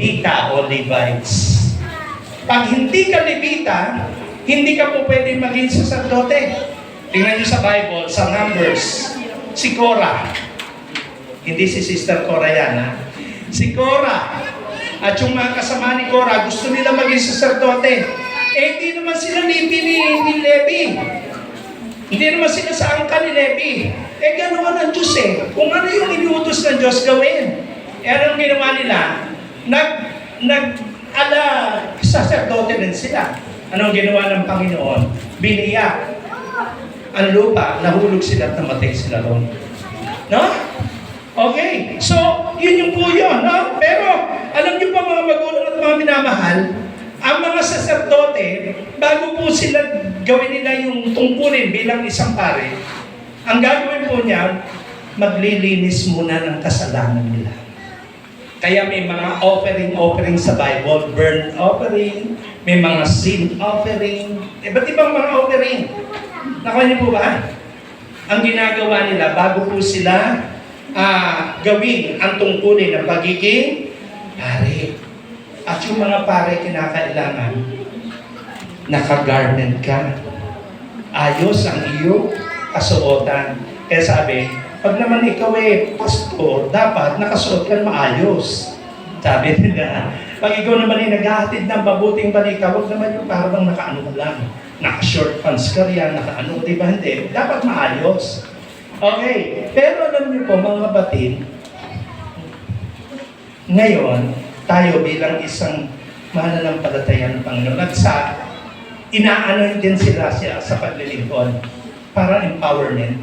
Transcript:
Levita o Levites. Pag hindi ka Levita, hindi ka po pwede maging saserdote. Tingnan niyo sa Bible, sa Numbers, si Korah. Hindi si Sister Korah yan, ha? Si Korah at yung mga kasama ni Korah, gusto nila maging saserdote. Hindi naman sila ni Levi. Hindi naman sila sa angka ni Levi. Ganoon ang Diyos eh. Kung ano yung inuutos ng Diyos, gawin. Anong ginawa nila? Saserdote din sila. Anong ginawa ng Panginoon? Biniyak ang lupa, nahulog sila at namatay sila ron. No? Okay. So, yun yung po yun. No? Pero, alam niyo pa mga magulang at mga minamahal, ang mga saserdote, bago po sila gawin nila yung tungkulin bilang isang pare, ang gagawin po niya, maglilinis muna ng kasalanan nila. Kaya may mga offering sa Bible, burnt offering, may mga sin offering, iba't ibang mga offering. Nakuha niyo po ba? Ang ginagawa nila, bago po sila gawin ang tungkulin ng pagiging pare. At yung mga pare kinakailangan, naka-garment ka. Ayos ang iyong kasuotan. Kaya sabi, pag naman ikaw pastor, dapat nakasuot ka maayos. Sabi nila, pag ikaw naman naghahatid ng mabuting balita, huwag naman yung parang nakaano lang. Naka-short pants ka riyan, nakaano, di ba hindi? Dapat maayos. Okay, pero alam niyo po mga batid, ngayon, tayo bilang isang mananampalataya ng Panginoon, inaano din sila sa paglilingkod para empowerment.